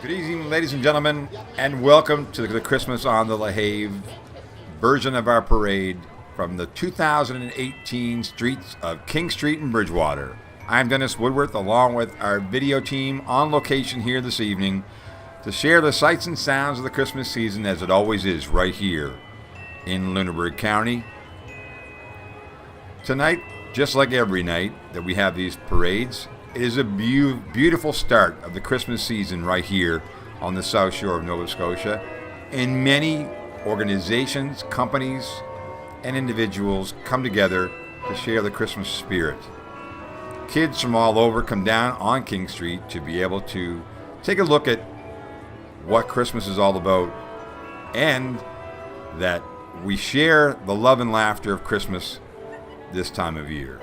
Good evening, ladies and gentlemen, and welcome to the Christmas on the LaHave version of our parade from the 2018 streets of King Street in Bridgewater. I'm Dennis Woodworth, along with our video team on location here this evening to share the sights and sounds of the Christmas season as it always is right here in Lunenburg County. Tonight, just like every night that we have these parades, it is a beautiful start of the Christmas season right here on the South Shore of Nova Scotia, and many organizations, companies, and individuals come together to share the Christmas spirit. Kids from all over come down on King Street to be able to take a look at what Christmas is all about, and that we share the love and laughter of Christmas this time of year.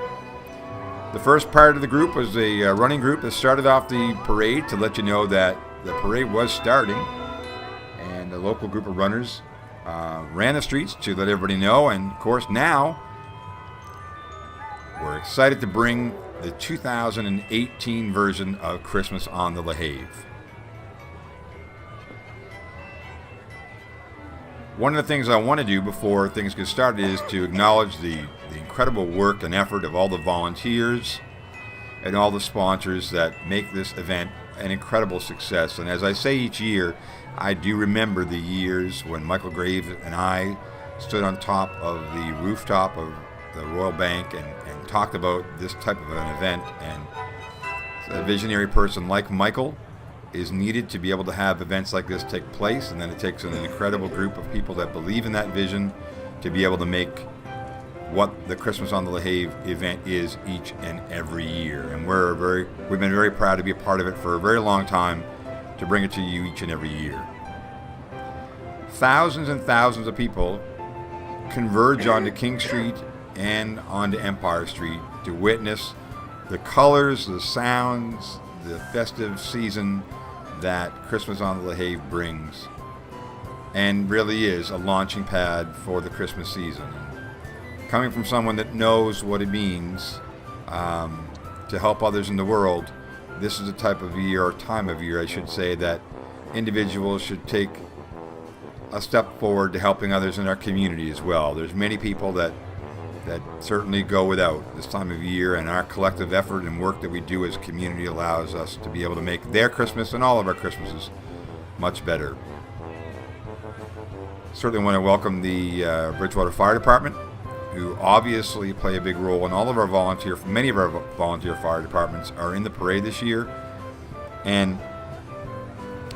The first part of the group was a running group that started off the parade to let you know that the parade was starting, and a local group of runners ran the streets to let everybody know. And of course now we're excited to bring the 2018 version of Christmas on the LaHave. One of the things I want to do before things get started is to acknowledge the incredible work and effort of all the volunteers and all the sponsors that make this event an incredible success. And as I say each year, I do remember the years when Michael Graves and I stood on top of the rooftop of the Royal Bank and talked about this type of an event. And a visionary person like Michael is needed to be able to have events like this take place, and then it takes an incredible group of people that believe in that vision to be able to make what the Christmas on the LaHave event is each and every year. And we've been very proud to be a part of it for a very long time, to bring it to you each and every year. Thousands and thousands of people converge onto King Street and onto Empire Street to witness the colors, the sounds, the festive season that Christmas on the LaHave brings, and really is a launching pad for the Christmas season. Coming from someone that knows what it means to help others in the world, this is the type of year, or time of year I should say, that individuals should take a step forward to helping others in our community as well. There's many people that certainly go without this time of year, and our collective effort and work that we do as a community allows us to be able to make their Christmas and all of our Christmases much better. Certainly want to welcome the Bridgewater Fire Department, who obviously play a big role in all of our many of our volunteer fire departments are in the parade this year. And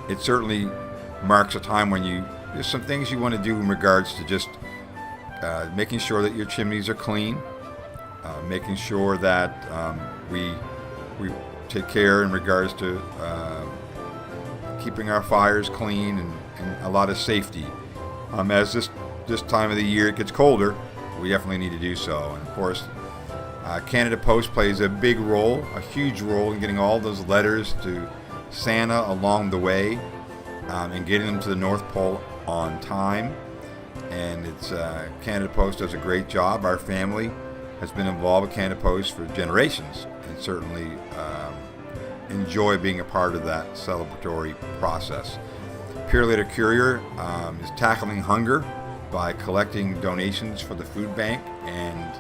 it certainly marks a time when there's some things you want to do in regards to just making sure that your chimneys are clean, making sure that we take care in regards to keeping our fires clean, and a lot of safety. As this time of the year it gets colder, we definitely need to do so. And of course, Canada Post plays a big role, a huge role, in getting all those letters to Santa along the way, and getting them to the North Pole on time. And it's Canada Post does a great job. Our family has been involved with Canada Post for generations, and certainly enjoy being a part of that celebratory process. Purelator Courier is tackling hunger by collecting donations for the food bank, and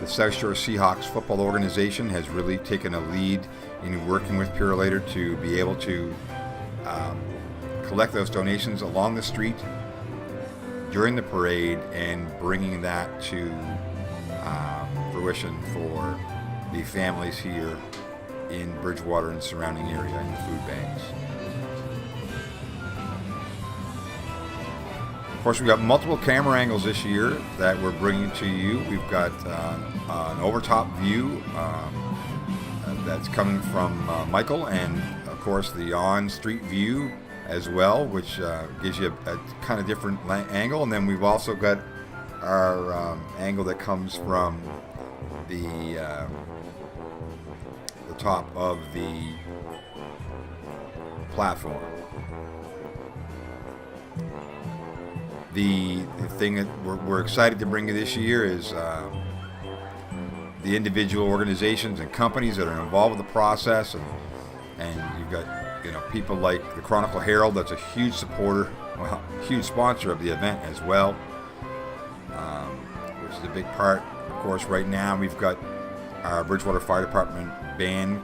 the South Shore Seahawks football organization has really taken a lead in working with Purelator to be able to collect those donations along the street during the parade, and bringing that to fruition for the families here in Bridgewater and surrounding area in the food banks. Of course, we've got multiple camera angles this year that we're bringing to you. We've got an overtop view that's coming from Michael, and of course the on-street view as well, which gives you a kind of different angle. And then we've also got our angle that comes from the top of the platform. The thing that we're excited to bring you this year is the individual organizations and companies that are involved with the process, and you've got people like the Chronicle Herald, that's a huge supporter, well, huge sponsor of the event as well, which is a big part. Of course, right now we've got our Bridgewater Fire Department band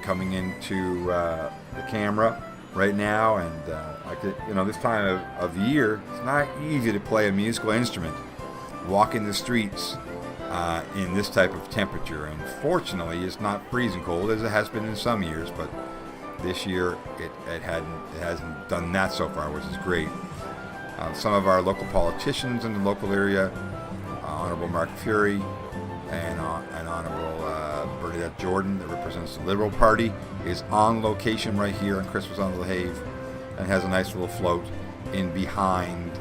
coming into the camera right now, and this time of year, it's not easy to play a musical instrument, walking the streets in this type of temperature. And fortunately, it's not freezing cold as it has been in some years, but this year it hasn't done that so far, which is great. Some of our local politicians in the local area, Honorable Mark Fury and Honorable Bernadette Jordan, that represents the Liberal Party, is on location right here on Christmas on the LaHave, and has a nice little float in behind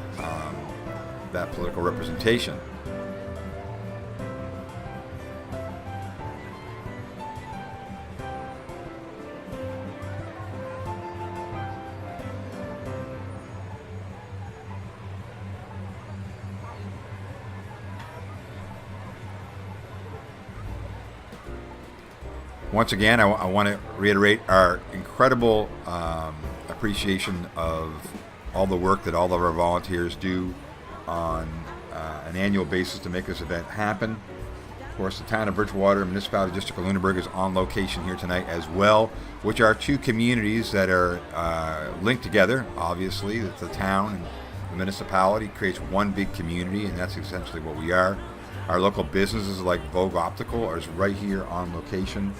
that political representation. Once again, I want to reiterate our incredible appreciation of all the work that all of our volunteers do on an annual basis to make this event happen. Of course, the town of Bridgewater, Municipality District of Lunenburg, is on location here tonight as well, which are two communities that are linked together. Obviously, the town and the municipality creates one big community, and that's essentially what we are. Our local businesses like Vogue Optical are right here on location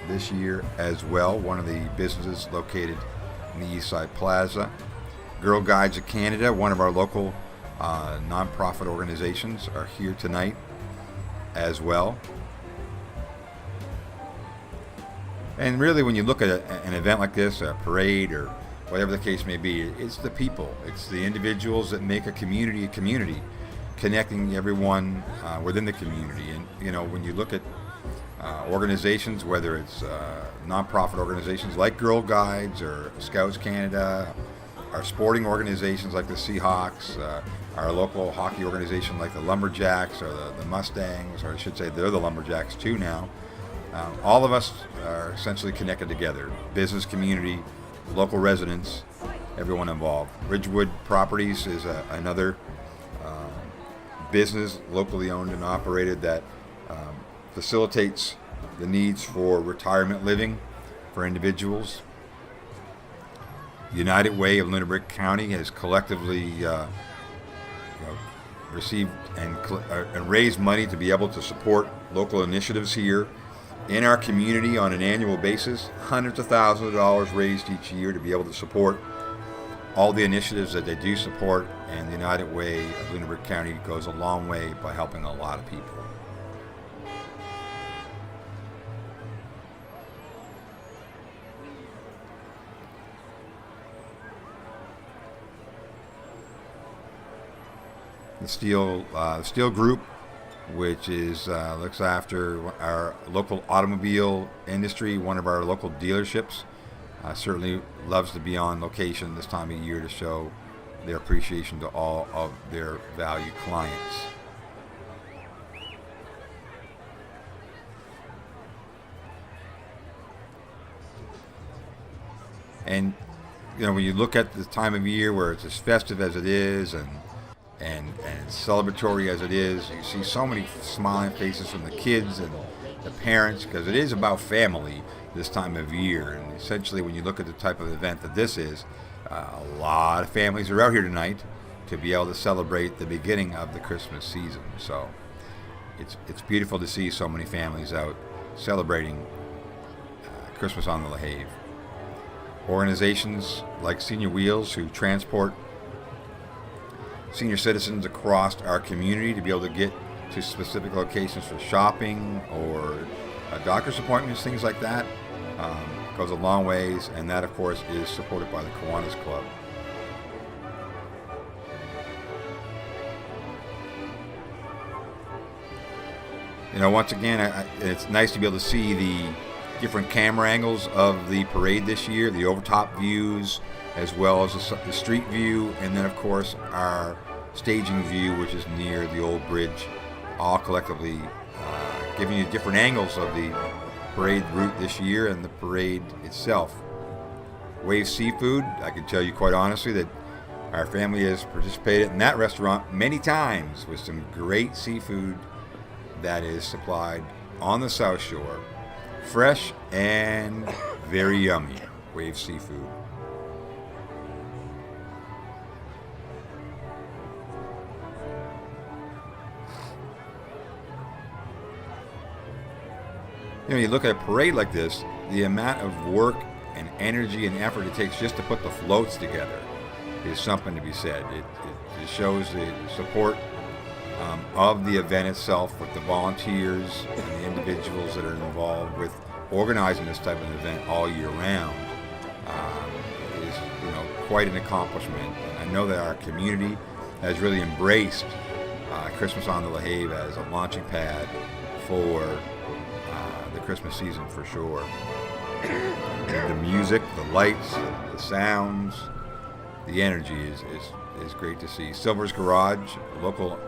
this year as well. One of the businesses located in the East Side Plaza. Girl Guides of Canada, one of our local non-profit organizations, are here tonight as well. And really, when you look at an event like this, a parade or whatever the case may be, it's the people, it's the individuals that make a community, connecting everyone within the community. And when you look at organizations, whether it's non-profit organizations like Girl Guides or Scouts Canada, our sporting organizations like the Seahawks, our local hockey organization like the Lumberjacks or the Mustangs, or I should say they're the Lumberjacks too now. All of us are essentially connected together. Business community, local residents, everyone involved. Ridgewood Properties is another business locally owned and operated that facilitates the needs for retirement living for individuals. United Way of Lunenburg County has collectively received and raised money to be able to support local initiatives here in our community on an annual basis. Hundreds of thousands of dollars raised each year to be able to support all the initiatives that they do support, and the United Way of Lunenburg County goes a long way by helping a lot of people. The Steel Group, which is looks after our local automobile industry, one of our local dealerships, certainly loves to be on location this time of year to show their appreciation to all of their valued clients. And when you look at the time of year where it's as festive as it is and celebratory as it is, you see so many smiling faces from the kids and the parents, because it is about family this time of year. And essentially, when you look at the type of event that this is, a lot of families are out here tonight to be able to celebrate the beginning of the Christmas season. So it's beautiful to see so many families out celebrating Christmas on the LaHave. Organizations like Senior Wheels, who transport senior citizens across our community to be able to get to specific locations for shopping or doctor's appointments, things like that, goes a long ways, and that of course is supported by the Kiwanis Club. Once again, it's nice to be able to see the different camera angles of the parade this year, the overtop views, as well as the street view, and then of course our staging view, which is near the old bridge, all collectively giving you different angles of the parade route this year and the parade itself. LaHave Seafood. I can tell you quite honestly that our family has participated in that restaurant many times with some great seafood that is supplied on the South Shore. Fresh and very yummy. LaHave Seafood. You look at a parade like this, the amount of work and energy and effort it takes just to put the floats together is something to be said. It shows the support of the event itself with the volunteers and the individuals that are involved with organizing this type of event all year round. Is quite an accomplishment. And I know that our community has really embraced Christmas on the LaHave as a launching pad for the Christmas season for sure. The music, the lights, the sounds, the energy is great to see. Silver's Garage, a local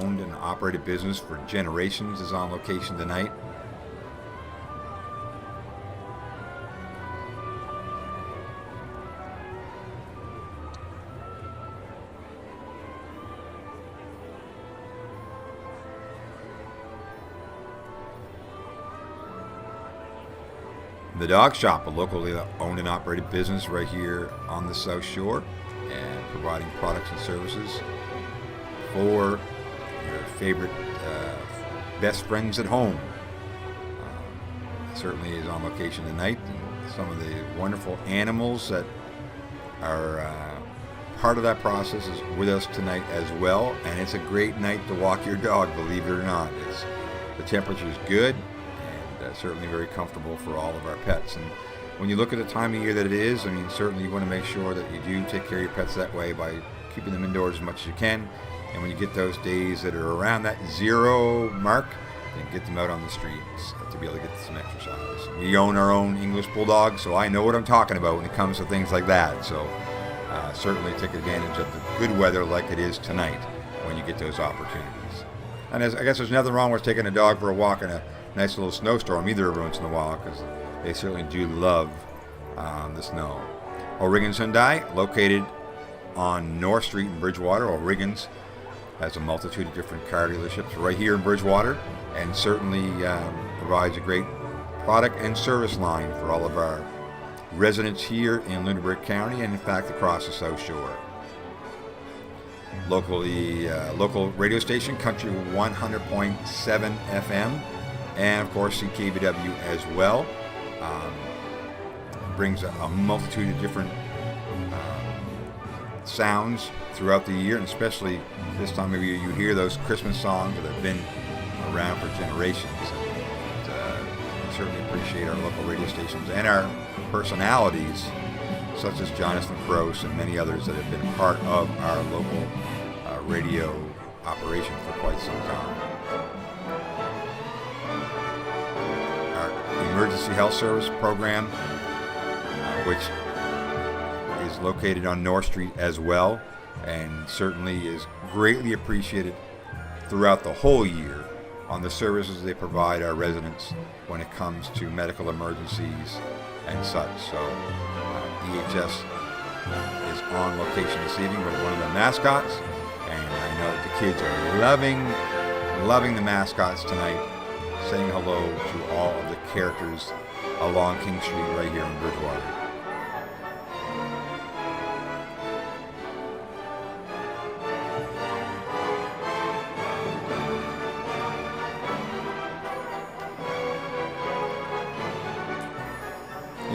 owned and operated business for generations, is on location tonight. The Dog Shop, a locally owned and operated business right here on the South Shore, and providing products and services for your favorite best friends at home. Certainly is on location tonight, and some of the wonderful animals that are part of that process is with us tonight as well. And it's a great night to walk your dog, believe it or not. The temperature is good, certainly very comfortable for all of our pets. And when you look at the time of year that it is, certainly you want to make sure that you do take care of your pets that way by keeping them indoors as much as you can. And when you get those days that are around that 0 mark, then get them out on the streets to be able to get some exercise. We own our own English Bulldog, so I know what I'm talking about when it comes to things like that. So certainly take advantage of the good weather like it is tonight when you get those opportunities. And I guess there's nothing wrong with taking a dog for a walk in a nice little snowstorm either once in a while, because they certainly do love the snow. O'Riggins Hyundai, located on North Street in Bridgewater. O'Riggins has a multitude of different car dealerships right here in Bridgewater, and certainly provides a great product and service line for all of our residents here in Lunenburg County and in fact across the South Shore. Local radio station, Country 100.7 FM, and of course CKVW as well. Brings a multitude of different sounds throughout the year, and especially this time of year you hear those Christmas songs that have been around for generations. We certainly appreciate our local radio stations and our personalities such as Jonathan Gross and many others that have been part of our local radio operation for quite some time. Our emergency health service program, which is located on North Street as well, and certainly is greatly appreciated throughout the whole year on the services they provide our residents when it comes to medical emergencies and such. So EHS is on location this evening with one of the mascots, and I know that the kids are loving the mascots tonight, saying hello to all of the characters along King Street right here in Bridgewater.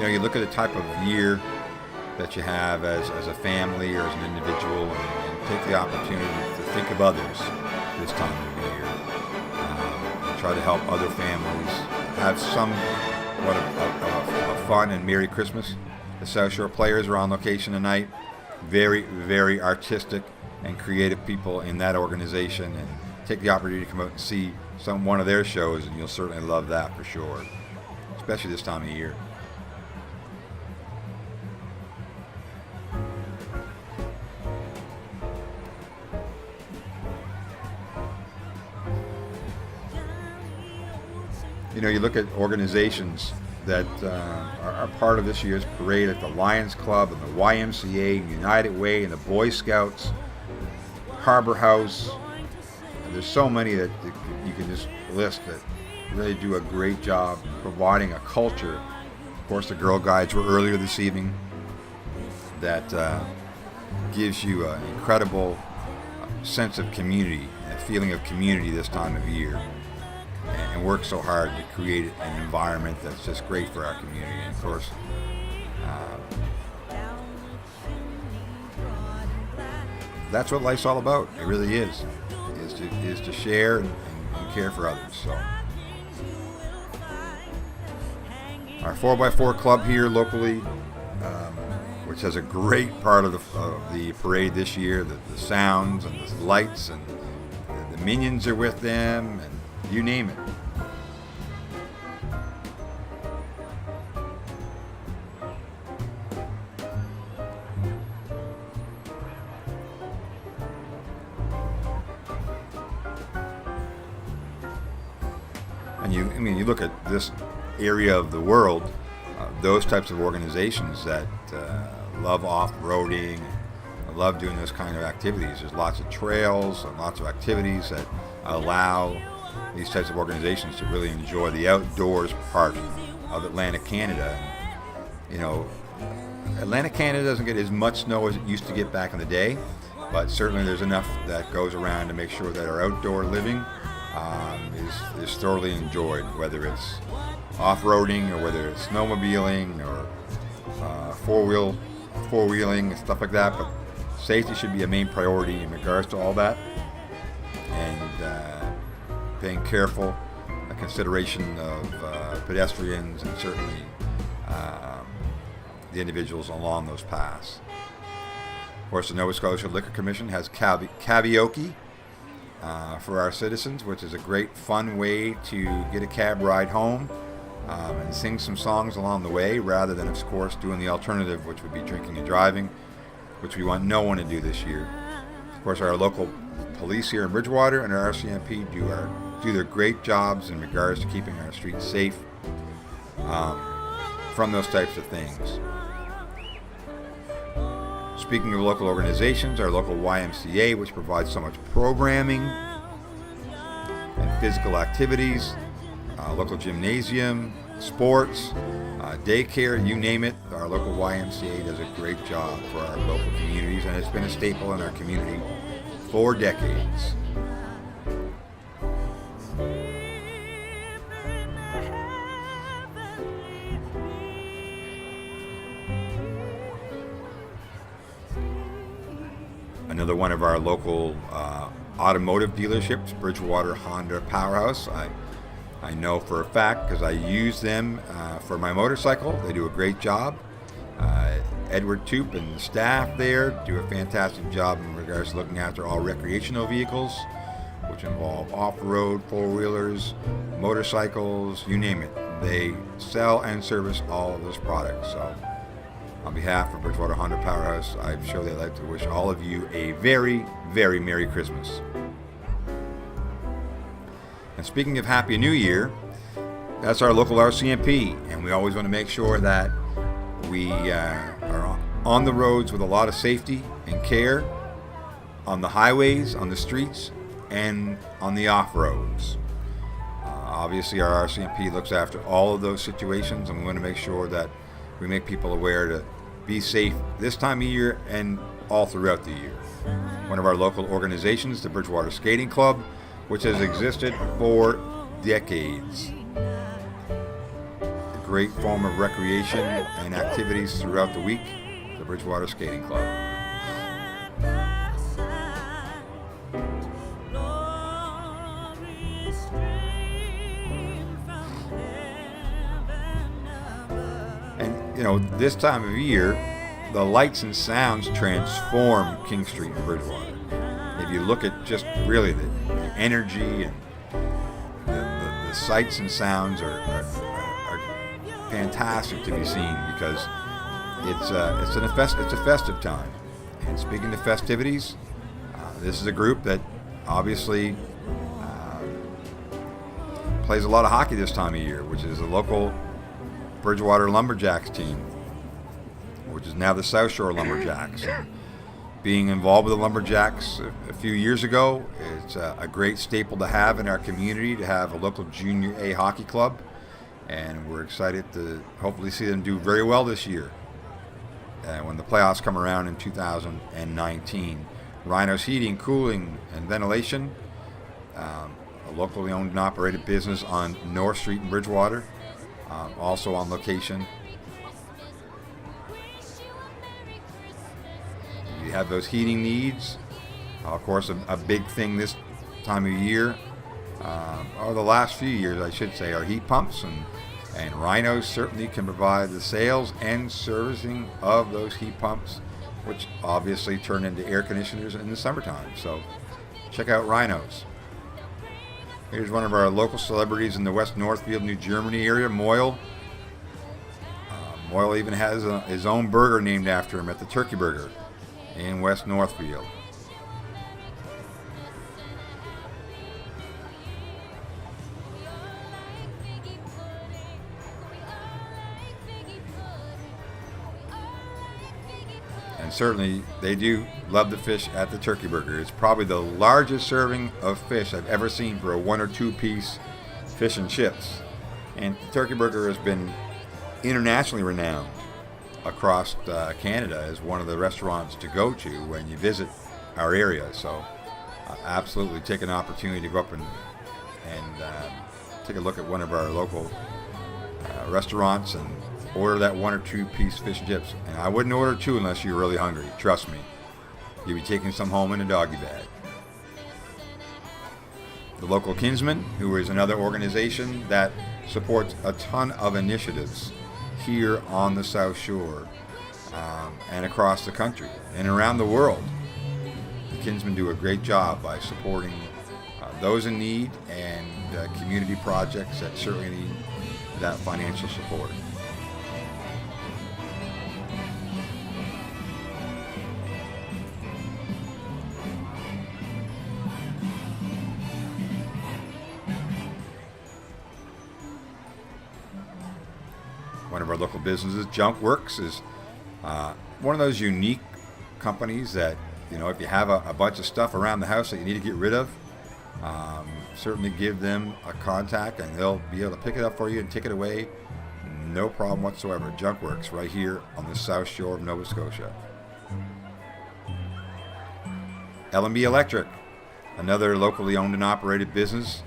You look at the type of year that you have as a family or as an individual, and take the opportunity to think of others this time of year. Try to help other families have somewhat of a fun and Merry Christmas. The South Shore Players are on location tonight. Very, very artistic and creative people in that organization, and take the opportunity to come out and see one of their shows, and you'll certainly love that for sure, especially this time of year. You look at organizations that are part of this year's parade, like the Lions Club and the YMCA, United Way, and the Boy Scouts, Harbor House. There's so many that you can just list that really do a great job providing a culture. Of course, the Girl Guides were earlier this evening. That gives you an incredible sense of community, a feeling of community this time of year, and work so hard to create an environment that's just great for our community. And of course, that's what life's all about. It really is to share and care for others. So our 4x4 club here locally, which has a great part of the parade this year, the sounds and the lights, and the minions are with them, and you name it. And you look at this area of the world, those types of organizations that love off-roading, love doing those kind of activities. There's lots of trails and lots of activities that allow these types of organizations to really enjoy the outdoors part of Atlantic Canada. You know, Atlantic Canada doesn't get as much snow as it used to get back in the day, but certainly there's enough that goes around to make sure that our outdoor living is thoroughly enjoyed, whether it's off-roading or whether it's snowmobiling or four-wheeling and stuff like that. But safety should be a main priority in regards to all that, and paying careful consideration of pedestrians and certainly the individuals along those paths. Of course, the Nova Scotia Liquor Commission has karaoke for our citizens, which is a great fun way to get a cab ride home and sing some songs along the way, rather than, of course, doing the alternative, which would be drinking and driving, which we want no one to do this year. Of course, our local police here in Bridgewater and our RCMP do their great jobs in regards to keeping our streets safe from those types of things. Speaking of local organizations, our local YMCA, which provides so much programming and physical activities, local gymnasium, sports, daycare, you name it, our local YMCA does a great job for our local communities, and it's been a staple in our community for decades. Another one of our local automotive dealerships, Bridgewater Honda Powerhouse. I know for a fact because I use them for my motorcycle. They do a great job. Edward Toop and the staff there do a fantastic job in regards to looking after all recreational vehicles, which involve off-road, four-wheelers, motorcycles, you name it. They sell and service all of those products. So on behalf of Bridgewater Honda Powerhouse, I'm sure they'd like to wish all of you a very, very Merry Christmas. And speaking of Happy New Year, that's our local RCMP, and we always want to make sure that we are on the roads with a lot of safety and care, on the highways, on the streets, and on the off-roads. Obviously, our RCMP looks after all of those situations, and we want to make sure that we make people aware to be safe this time of year and all throughout the year. One of our local organizations, the Bridgewater Skating Club, which has existed for decades. A great form of recreation and activities throughout the week, the Bridgewater Skating Club. And, you know, this time of year, the lights and sounds transform King Street in Bridgewater. If you look at just really the energy and the sights and sounds are fantastic to be seen, because it's a festive time. And speaking of festivities, this is a group that obviously plays a lot of hockey this time of year, which is a local Bridgewater Lumberjacks team, which is now the South Shore Lumberjacks. Being involved with the Lumberjacks a few years ago, it's a great staple to have in our community, to have a local Junior A hockey club, and we're excited to hopefully see them do very well this year. When the playoffs come around in 2019, Rhino's Heating, Cooling, and Ventilation, a locally owned and operated business on North Street in Bridgewater, also on location. You have those heating needs. Of course, a big thing this time of year, or the last few years, I should say, are heat pumps, and Rhino certainly can provide the sales and servicing of those heat pumps, which obviously turn into air conditioners in the summertime. So check out Rhino's. Here's one of our local celebrities in the West Northfield, New Germany area, Moyle. Moyle even has his own burger named after him at the Turkey Burger in West Northfield. And certainly they do love the fish at the Turkey Burger. It's probably the largest serving of fish I've ever seen for a 1 or 2 piece fish and chips. And the Turkey Burger has been internationally renowned across Canada as one of the restaurants to go to when you visit our area. So absolutely take an opportunity to go up and take a look at one of our local restaurants and order that 1 or 2 piece fish and chips. And I wouldn't order 2 unless you're really hungry. Trust me. You'll be taking some home in a doggy bag. The local Kinsman, who is another organization that supports a ton of initiatives here on the South Shore and across the country and around the world. The Kinsmen do a great job by supporting those in need and community projects that certainly need that financial support. One of our local businesses, Junk Works, is one of those unique companies that, you know, if you have a bunch of stuff around the house that you need to get rid of, certainly give them a contact and they'll be able to pick it up for you and take it away. No problem whatsoever. Junk Works right here on the South Shore of Nova Scotia. L&B Electric, another locally owned and operated business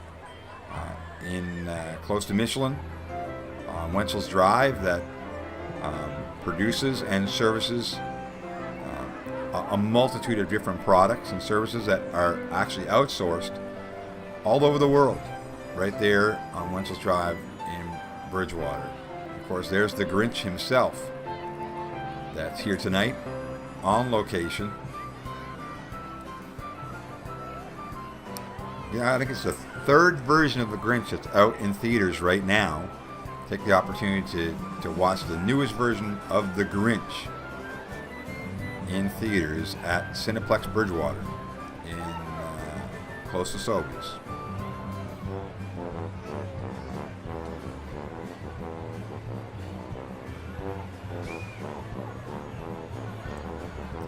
in close to Michelin, on Wenzel's Drive, that produces and services a multitude of different products and services that are actually outsourced all over the world, right there on Wenzel's Drive in Bridgewater. Of course, there's the Grinch himself that's here tonight on location. Yeah, I think it's the 3rd version of the Grinch that's out in theaters right now. Take the opportunity to watch the newest version of The Grinch in theaters at Cineplex Bridgewater in close to Sobeys.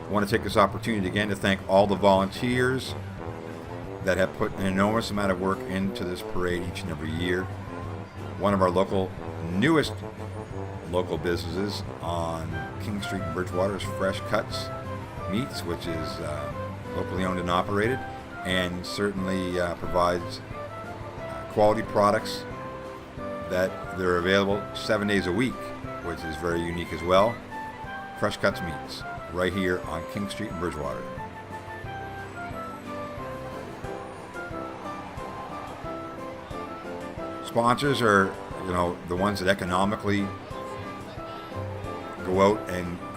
I want to take this opportunity again to thank all the volunteers that have put an enormous amount of work into this parade each and every year. One of our newest local businesses on King Street in Bridgewater is Fresh Cuts Meats, which is locally owned and operated, and certainly provides quality products that they're available 7 days a week, which is very unique as well. Fresh Cuts Meats, right here on King Street in Bridgewater. Sponsors are, you know, the ones that economically go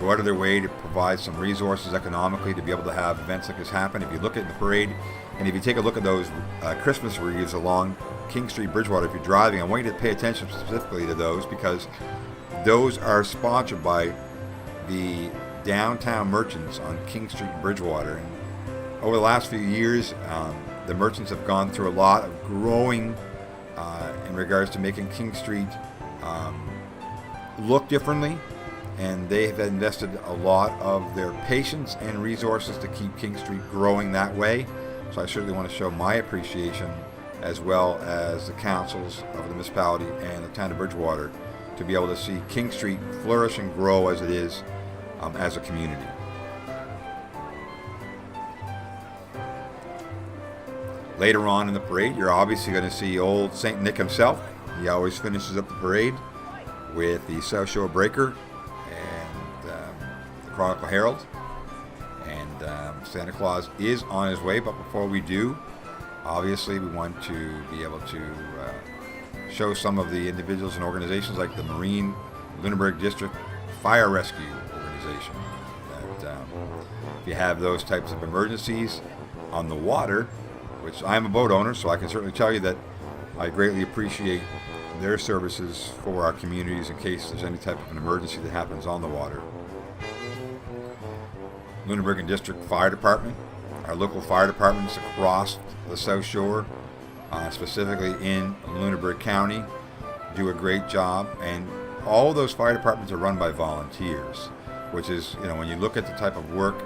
out of their way to provide some resources economically to be able to have events like this happen. If you look at the parade, and if you take a look at those Christmas wreaths along King Street, Bridgewater, if you're driving, I want you to pay attention specifically to those, because those are sponsored by the downtown merchants on King Street, Bridgewater. And over the last few years, the merchants have gone through a lot of growing in regards to making King Street look differently, and they have invested a lot of their patience and resources to keep King Street growing that way. So I certainly want to show my appreciation, as well as the councils of the municipality and the town of Bridgewater, to be able to see King Street flourish and grow as it is as a community. Later on in the parade, you're obviously going to see old St. Nick himself. He always finishes up the parade with the South Shore Breaker and the Chronicle Herald. And Santa Claus is on his way, but before we do, obviously we want to be able to show some of the individuals and organizations like the Marine Lunenburg District Fire Rescue Organization. That if you have those types of emergencies on the water, which I'm a boat owner, so I can certainly tell you that I greatly appreciate their services for our communities in case there's any type of an emergency that happens on the water. Lunenburg and District Fire Department, our local fire departments across the South Shore, specifically in Lunenburg County, do a great job, and all of those fire departments are run by volunteers, which is, when you look at the type of work,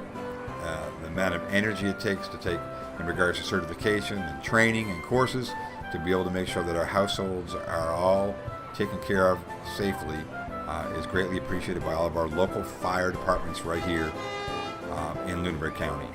the amount of energy it takes to take in regards to certification and training and courses to be able to make sure that our households are all taken care of safely, is greatly appreciated by all of our local fire departments right here in Lunenburg County.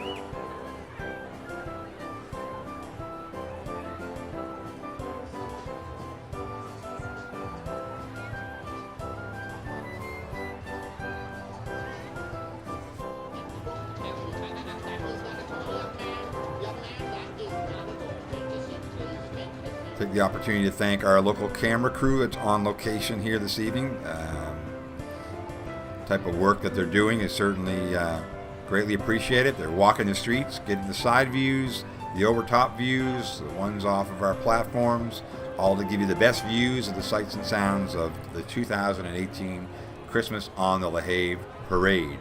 Take the opportunity to thank our local camera crew that's on location here this evening. Type of work that they're doing is certainly greatly appreciated. They're walking the streets, getting the side views, the overtop views, the ones off of our platforms, all to give you the best views of the sights and sounds of the 2018 Christmas on the LaHave Parade.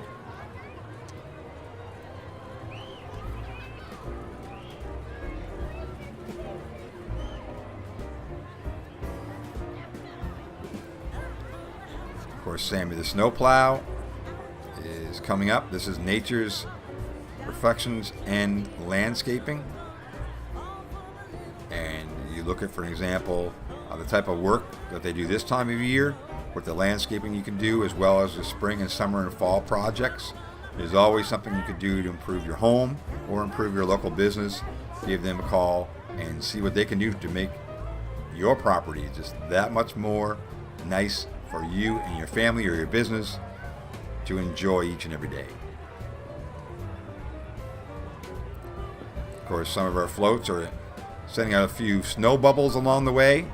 Of course, Sammy the Snowplow is coming up. This is Nature's Reflections and Landscaping. And you look at, for example, the type of work that they do this time of year, with the landscaping you can do, as well as the spring and summer and fall projects. There's always something you could do to improve your home or improve your local business. Give them a call and see what they can do to make your property just that much more nice for you and your family or your business to enjoy each and every day. Of course, some of our floats are sending out a few snow bubbles along the way.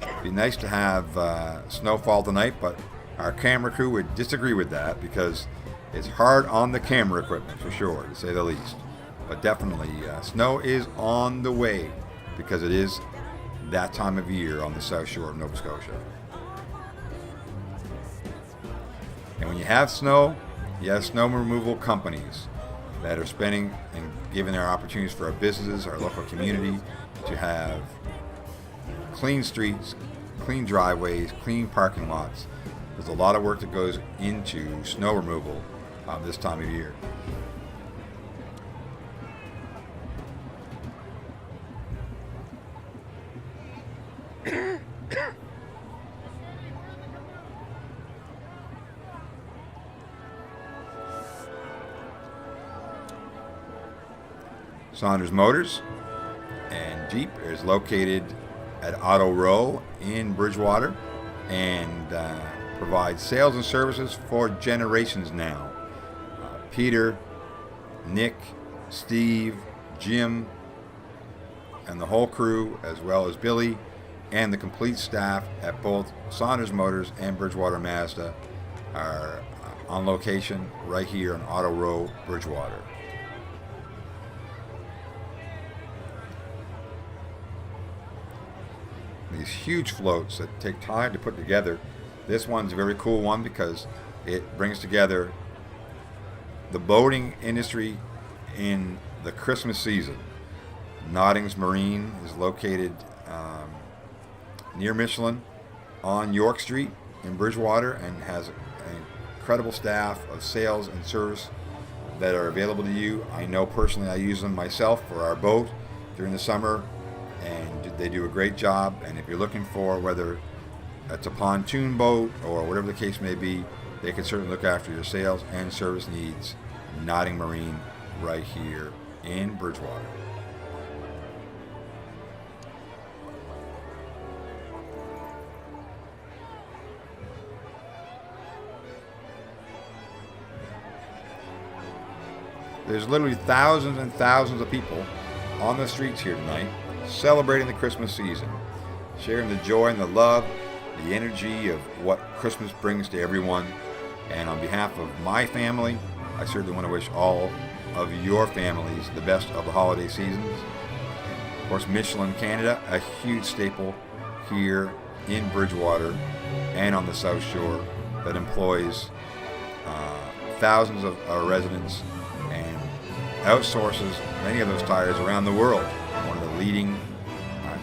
It'd be nice to have snowfall tonight, but our camera crew would disagree with that because it's hard on the camera equipment, for sure, to say the least. But definitely, snow is on the way because it is that time of year on the South Shore of Nova Scotia. And when you have snow, you have snow removal companies that are spending and giving their opportunities for our businesses, our local community, to have clean streets, clean driveways, clean parking lots. There's a lot of work that goes into snow removal this time of year. Saunders Motors and Jeep is located at Auto Row in Bridgewater and provides sales and services for generations now. Peter, Nick, Steve, Jim, and the whole crew, as well as Billy and the complete staff at both Saunders Motors and Bridgewater Mazda, are on location right here on Auto Row, Bridgewater. These huge floats that take time to put together. This one's a very cool one because it brings together the boating industry in the Christmas season. Noddings Marine is located near Michelin on York Street, in Bridgewater and has an incredible staff of sales and service that are available to you. I know personally I use them myself for our boat during the summer, and they do a great job. And if you're looking for whether it's a pontoon boat or whatever the case may be, they can certainly look after your sales and service needs. Notting Marine right here in Bridgewater. There's literally thousands and thousands of people on the streets here tonight celebrating the Christmas season, sharing the joy and the love, the energy of what Christmas brings to everyone. And on behalf of my family, I certainly want to wish all of your families the best of the holiday seasons. Of course, Michelin Canada, a huge staple here in Bridgewater and on the South Shore that employs thousands of residents and outsources many of those tires around the world. One of the leading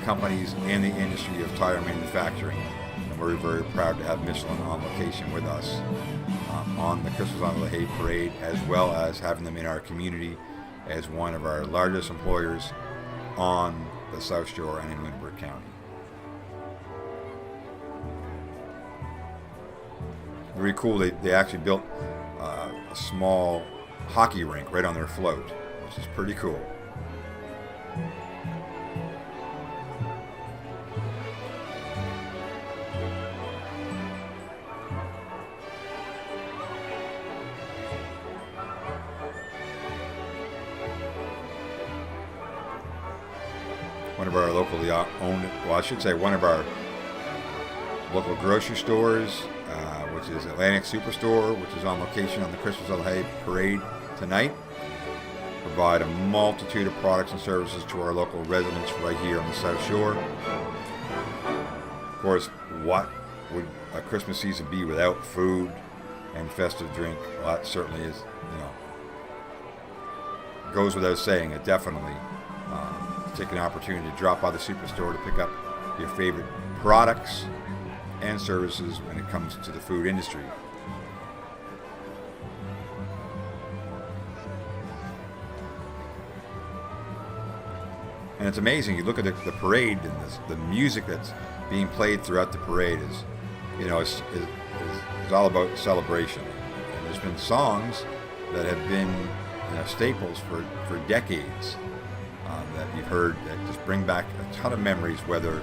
companies in the industry of tire manufacturing. And we're very proud to have Michelin on location with us on the Christmas on LaHave parade, as well as having them in our community as one of our largest employers on the South Shore and in Lunenburg County. Very cool. They actually built a small hockey rink right on their float, which is pretty cool. One of our locally owned, well, I should say one of our local grocery stores, which is Atlantic Superstore, which is on location on the Christmas on LaHave parade tonight, provide a multitude of products and services to our local residents right here on the South Shore. Of course, what would a Christmas season be without food and festive drink? Well, that certainly is, goes without saying. It definitely take an opportunity to drop by the Superstore to pick up your favorite products and services when it comes to the food industry. And it's amazing. You look at the parade and the music that's being played throughout the parade is, it's all about celebration. And there's been songs that have been staples for decades that you've heard that just bring back a ton of memories, whether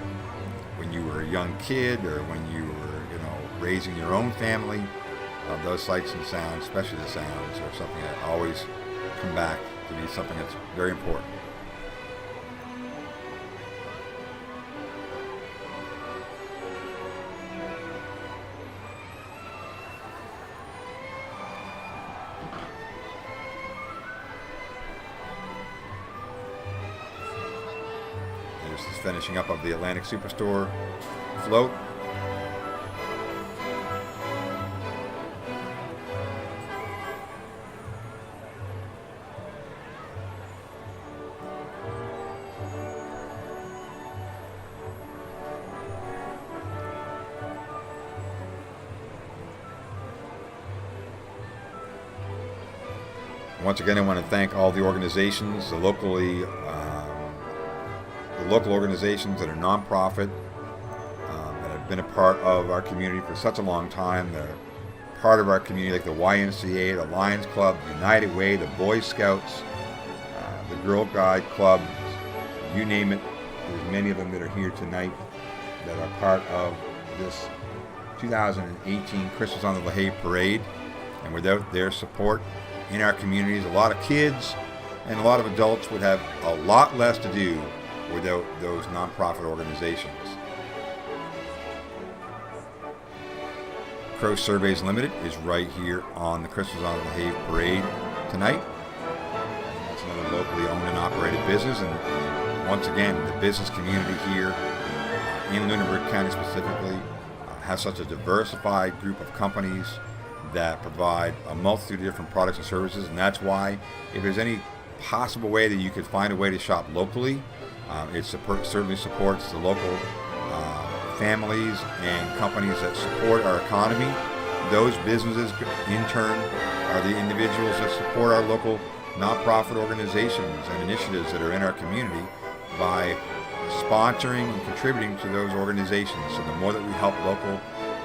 when you were a young kid or when you were, raising your own family. Those sights and sounds, especially the sounds, are something that always come back to be something that's very important. There's this finishing up of the Atlantic Superstore float. Once again, I want to thank all the organizations, the local organizations that are nonprofit, that have been a part of our community for such a long time. They're part of our community, like the YMCA, the Lions Club, United Way, the Boy Scouts, the Girl Guide Club, you name it. There's many of them that are here tonight that are part of this 2018 Christmas on the LaHave parade. And without their support in our communities, a lot of kids and a lot of adults would have a lot less to do without those nonprofit organizations. Crow Surveys Limited is right here on the Christmas on the LaHave parade tonight. That's another locally owned and operated business, and once again, the business community here in Lunenburg County specifically has such a diversified group of companies that provide a multitude of different products and services, and that's why if there's any possible way that you could find a way to shop locally, it certainly supports the local families and companies that support our economy. Those businesses, in turn, are the individuals that support our local nonprofit organizations and initiatives that are in our community by sponsoring and contributing to those organizations. So the more that we help local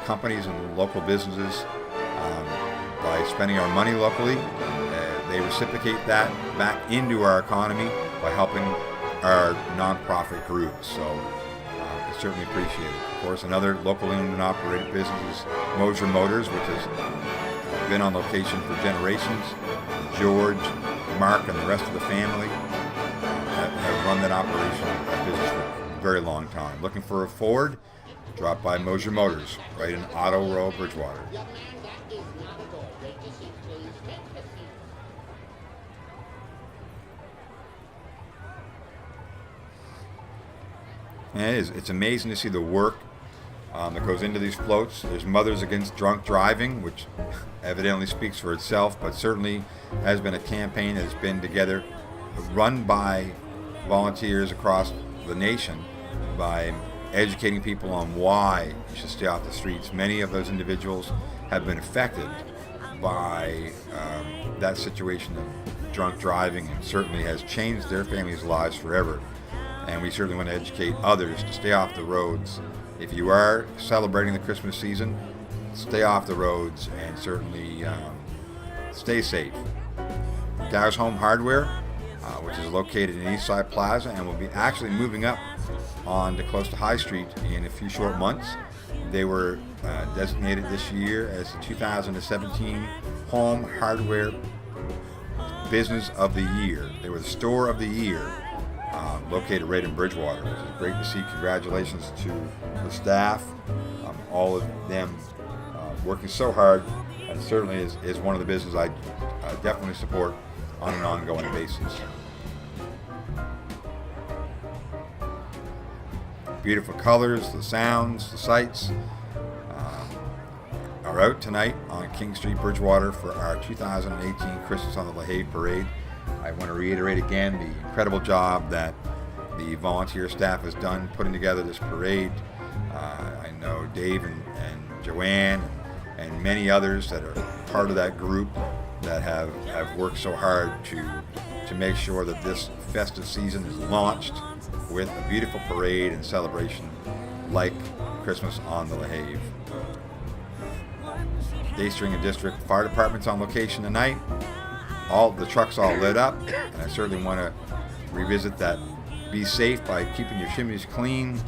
companies and local businesses by spending our money locally, they reciprocate that back into our economy by helping our nonprofit groups. So it's certainly appreciated. Of course, another locally owned and operated business is Moser Motors, which has been on location for generations. George, Mark, and the rest of the family have run that operation, that business for a very long time. Looking for a Ford? Drop by Moser Motors, right in Otto Row, Bridgewater. And it's amazing to see the work that goes into these floats. There's Mothers Against Drunk Driving, which evidently speaks for itself, but certainly has been a campaign that has been together, run by volunteers across the nation, by educating people on why you should stay off the streets. Many of those individuals have been affected by that situation of drunk driving, and certainly has changed their families' lives forever. And we certainly want to educate others to stay off the roads. If you are celebrating the Christmas season, stay off the roads and certainly stay safe. Dow's Home Hardware, which is located in Eastside Plaza and will be actually moving up on to close to High Street in a few short months. They were designated this year as the 2017 Home Hardware Business of the Year. They were the Store of the Year, located right in Bridgewater, which is great to see. Congratulations to the staff, all of them working so hard, and certainly is one of the businesses I definitely support on an ongoing basis. Beautiful colors, the sounds, the sights are out tonight on King Street, Bridgewater for our 2018 Christmas on the LaHave Parade. I want to reiterate again the incredible job that the volunteer staff has done putting together this parade. I know Dave and Joanne and many others that are part of that group that have worked so hard to make sure that this festive season is launched with a beautiful parade and celebration like Christmas on the LaHave. Daystring and District Fire Department's on location tonight. All the trucks all lit up, and I certainly want to revisit that. Be safe by keeping your chimneys clean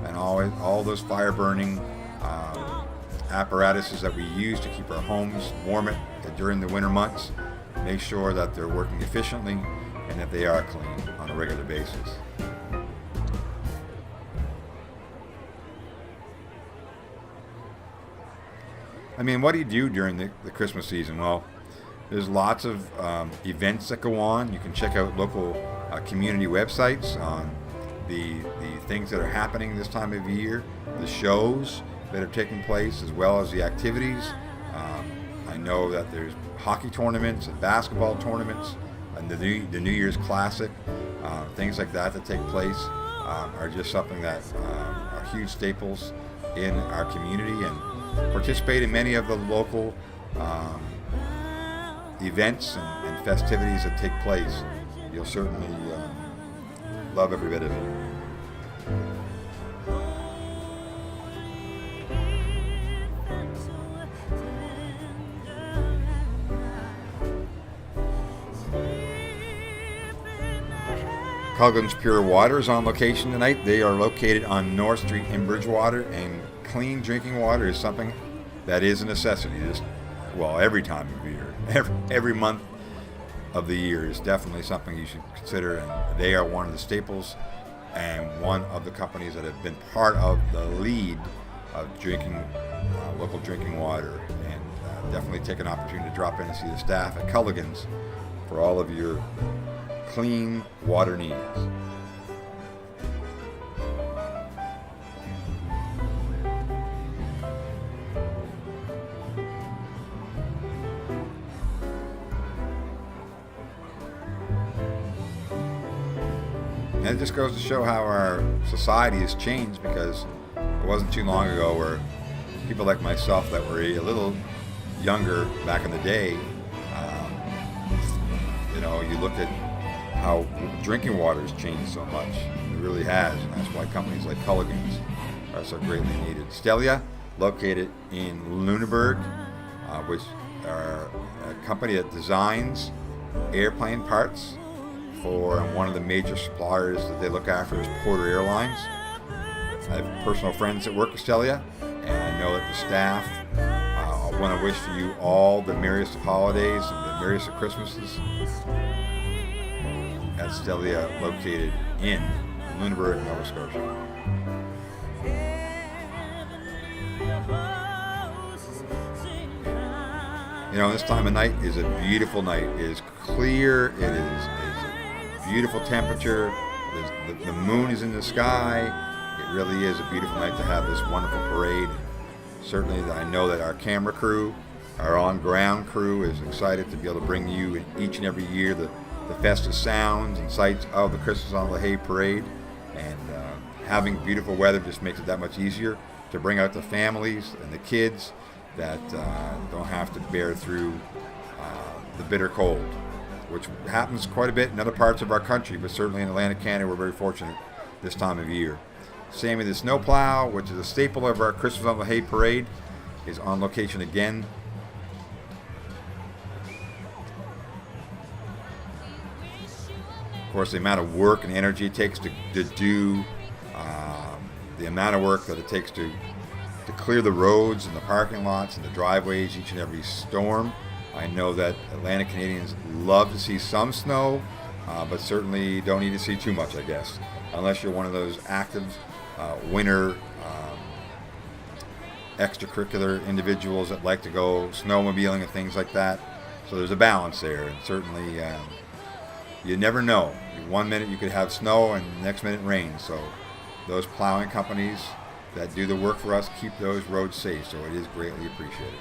and all those fire burning apparatuses that we use to keep our homes warm during the winter months. Make sure that they're working efficiently and that they are clean on a regular basis. I mean, what do you do during the Christmas season? Well, there's lots of events that go on. You can check out local community websites on the things that are happening this time of year, the shows that are taking place, as well as the activities. I know that there's hockey tournaments and basketball tournaments and the New Year's Classic, things like that take place are just something that are huge staples in our community, and participate in many of the local events and festivities that take place. You'll certainly love every bit of it. Culligan's Pure Water is on location tonight. They are located on North Street in Bridgewater, and clean drinking water is something that is a necessity. Every time of year, every month of the year is definitely something you should consider, and they are one of the staples and one of the companies that have been part of the lead of drinking local drinking water. And definitely take an opportunity to drop in and see the staff at Culligan's for all of your clean water needs. And it just goes to show how our society has changed, because wasn't too long ago where people like myself that were a little younger back in the day, you look at how drinking water has changed so much. It really has, and that's why companies like Culligan's are so greatly needed. Stelia, located in Lunenburg, which are a company that designs airplane parts for one of the major suppliers that they look after is Porter Airlines. I have personal friends that work at Stelia, and I know that the staff want to wish for you all the merriest of holidays and the merriest of Christmases at Stelia, located in Lunenburg, Nova Scotia. This time of night is a beautiful night. It is clear. It is a beautiful temperature. The moon is in the sky. It really is a beautiful night to have this wonderful parade. Certainly, I know that our camera crew, our on-ground crew, is excited to be able to bring you each and every year the festive sounds and sights of the Christmas on LaHave parade. And having beautiful weather just makes it that much easier to bring out the families and the kids that don't have to bear through the bitter cold, which happens quite a bit in other parts of our country, but certainly in Atlantic Canada, we're very fortunate this time of year. Same with the snowplow, which is a staple of our Christmas on LaHave parade, is on location again. Of course, the amount of work and energy it takes to do, the amount of work that it takes to clear the roads and the parking lots and the driveways each and every storm. I know that Atlantic Canadians love to see some snow, but certainly don't need to see too much, I guess, unless you're one of those active winter extracurricular individuals that like to go snowmobiling and things like that. So there's a balance there, and certainly you never know. One minute you could have snow and the next minute rain. So those plowing companies that do the work for us keep those roads safe, so it is greatly appreciated.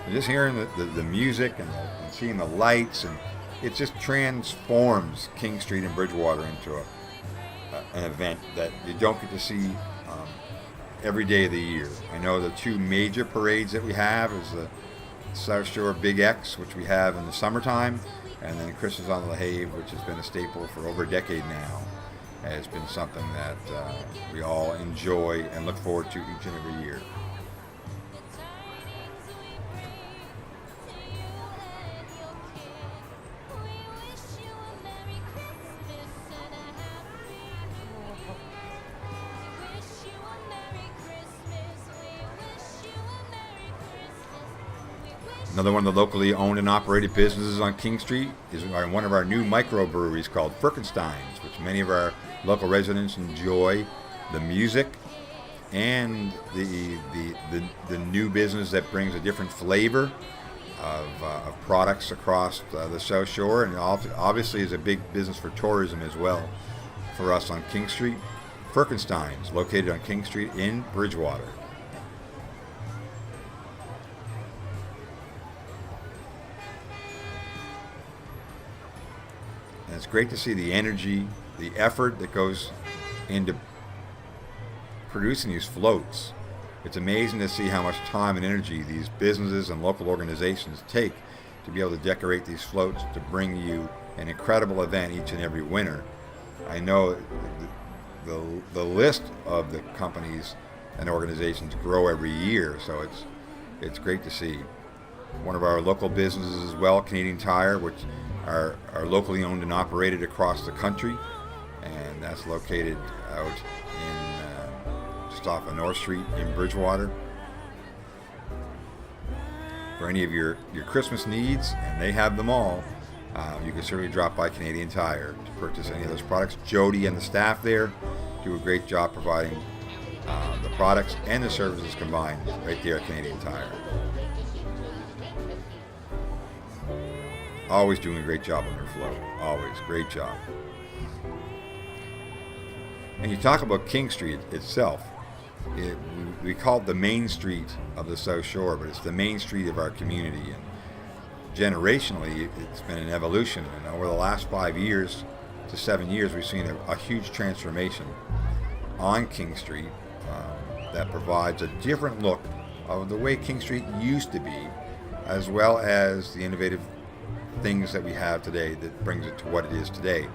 And just hearing the music and seeing the lights, and it just transforms King Street in Bridgewater into an event that you don't get to see every day of the year. I know the two major parades that we have is the South Shore Big X, which we have in the summertime, and then Christmas on LaHave, which has been a staple for over a decade now. It's been something that we all enjoy and look forward to each and every year. Another one of the locally owned and operated businesses on King Street is one of our new microbreweries called Firkenstein's, which many of our local residents enjoy. The music and the new business that brings a different flavor of products across the South Shore, and obviously is a big business for tourism as well for us on King Street. Firkenstein's, located on King Street in Bridgewater. And it's great to see the energy, the effort that goes into producing these floats. It's amazing to see how much time and energy these businesses and local organizations take to be able to decorate these floats to bring you an incredible event each and every winter. I know the list of the companies and organizations grow every year, so it's great to see. One of our local businesses as well, Canadian Tire, which are locally owned and operated across the country, and that's located out in just off of North Street in Bridgewater. For any of your Christmas needs, and they have them all, you can certainly drop by Canadian Tire to purchase any of those products. Jody and the staff there do a great job providing the products and the services combined right there at Canadian Tire. Always doing a great job on their float. Always. Great job. And you talk about King Street itself. We call it the main street of the South Shore, but it's the main street of our community. And generationally, it's been an evolution. And over the last 5 years to 7 years, we've seen a huge transformation on King Street that provides a different look of the way King Street used to be, as well as the innovative things that we have today that brings it to what it is today.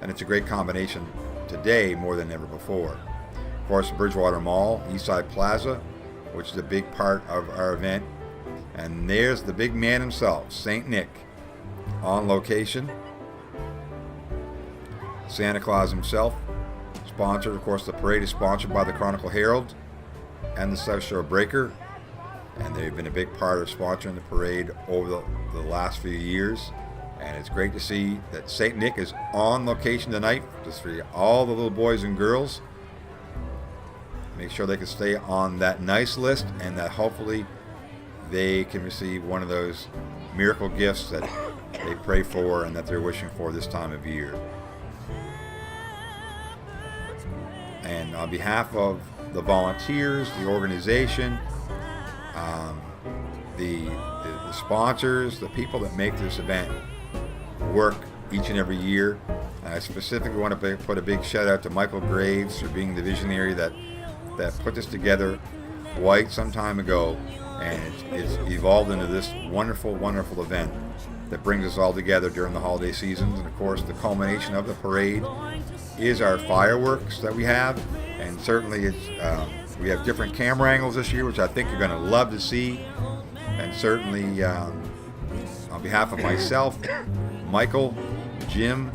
And it's a great combination today more than ever before. Of course, the Bridgewater Mall, Eastside Plaza, which is a big part of our event. And there's the big man himself, St. Nick, on location. Santa Claus himself, sponsored. Of course, the parade is sponsored by the Chronicle Herald and the South Shore Breaker. And they've been a big part of sponsoring the parade over the last few years. And it's great to see that St. Nick is on location tonight to see all the little boys and girls. Make sure they can stay on that nice list and that hopefully they can receive one of those miracle gifts that they pray for and that they're wishing for this time of year. And on behalf of the volunteers, the organization, the sponsors, the people that make this event work each and every year, I specifically want to put a big shout out to Michael Graves for being the visionary that put this together quite some time ago, and it's evolved into this wonderful, wonderful event that brings us all together during the holiday seasons. And of course, the culmination of the parade is our fireworks that we have, and certainly we have different camera angles this year, which I think you're going to love to see. And certainly, on behalf of myself, Michael, Jim,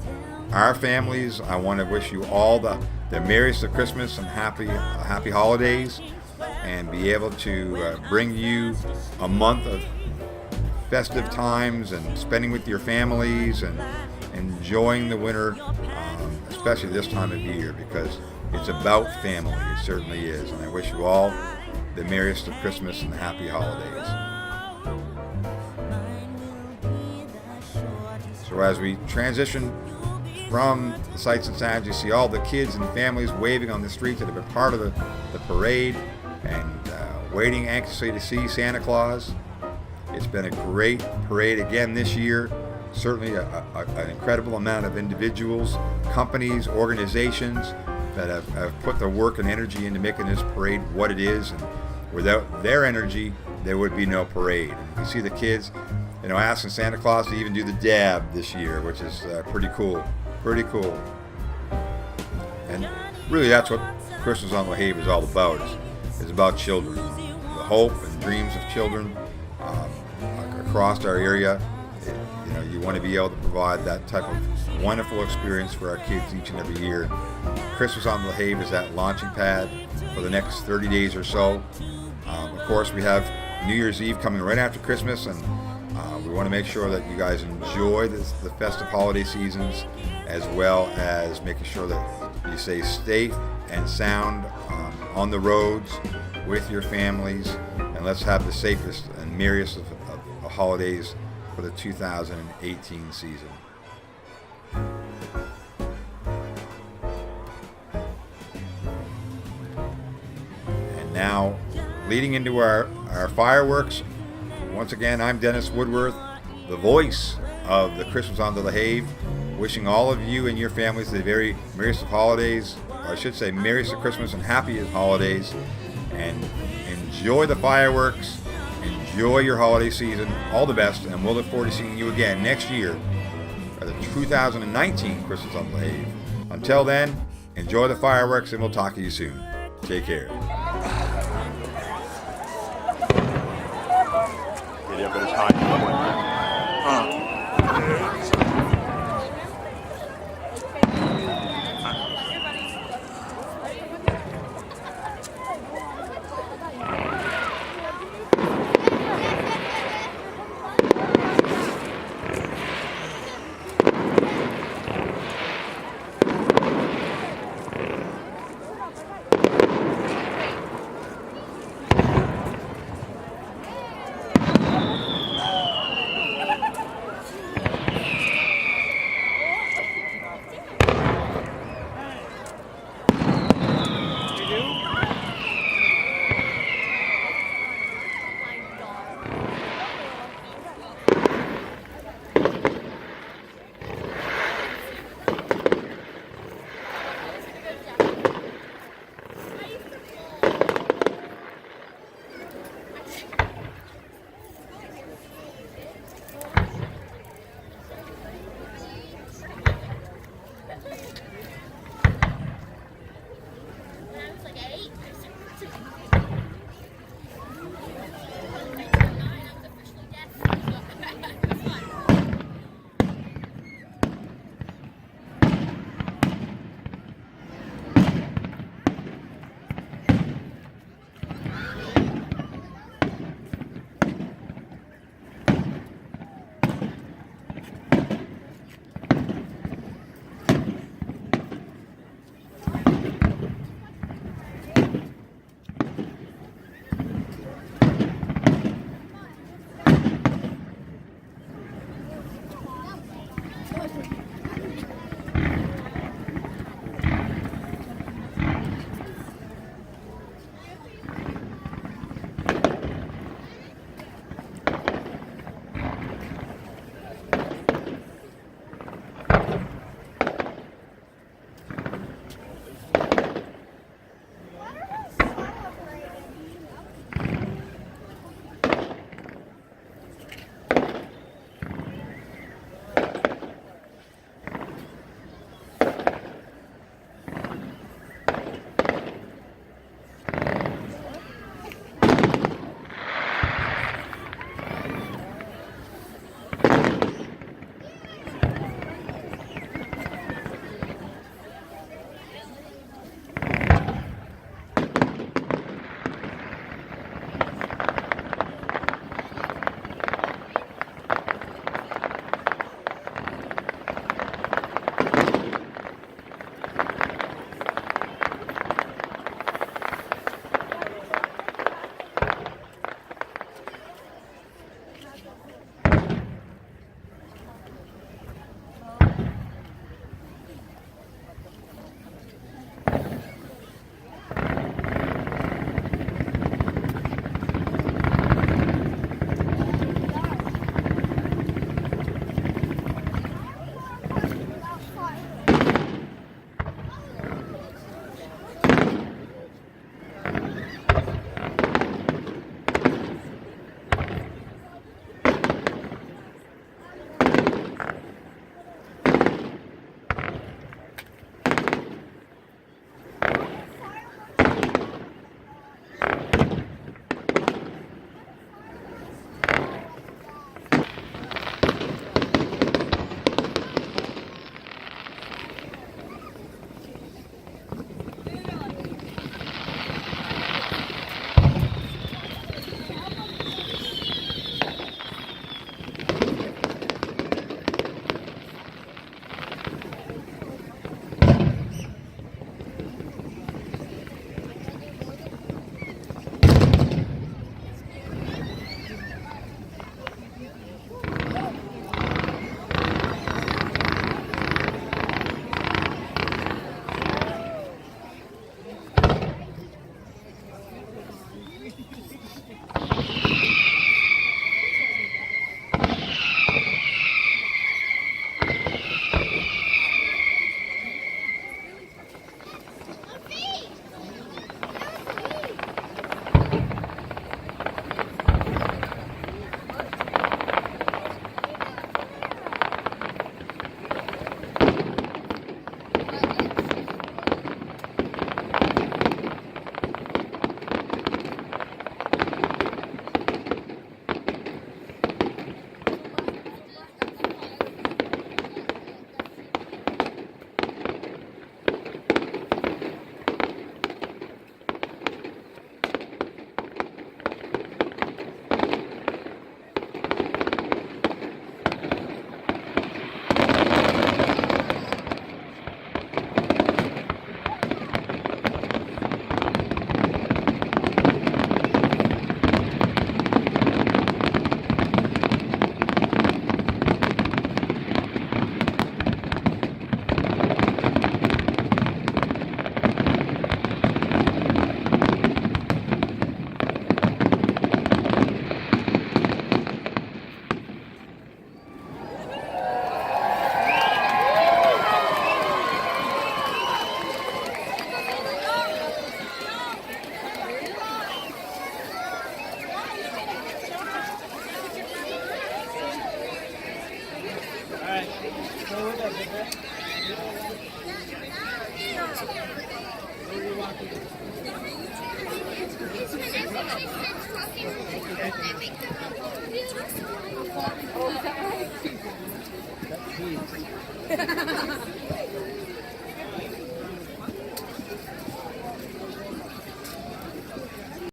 our families, I want to wish you all the merriest of Christmas and happy holidays, and be able to bring you a month of festive times and spending with your families and enjoying the winter, especially this time of year, because it's about family. It certainly is. And I wish you all the merriest of Christmas and happy holidays. So as we transition from the sights and sounds, you see all the kids and families waving on the streets that have been part of the parade and waiting anxiously to see Santa Claus. It's been a great parade again this year. Certainly an incredible amount of individuals, companies, organizations that have put their work and energy into making this parade what it is. And without their energy, there would be no parade. And you can see the kids, asking Santa Claus to even do the dab this year, which is pretty cool. Pretty cool. And really, that's what Christmas on LaHave is all about. It's about children, the hope and dreams of children across our area. You want to be able to provide that type of wonderful experience for our kids each and every year. Christmas on LaHave is that launching pad for the next 30 days or so. Of course, we have New Year's Eve coming right after Christmas, and we want to make sure that you guys enjoy the festive holiday seasons, as well as making sure that you stay safe and sound on the roads with your families, and let's have the safest and merriest of holidays for the 2018 season. And now, leading into our fireworks, once again, I'm Dennis Woodworth, the voice of the Christmas on the LaHave, wishing all of you and your families the very merriest of holidays, or I should say merriest of Christmas and happiest holidays, and enjoy the fireworks, enjoy your holiday season, all the best, and we'll look forward to seeing you again next year for the 2019 Christmas on LaHave. Until then, enjoy the fireworks, and we'll talk to you soon. Take care. Get up at his high. Oh, is that right?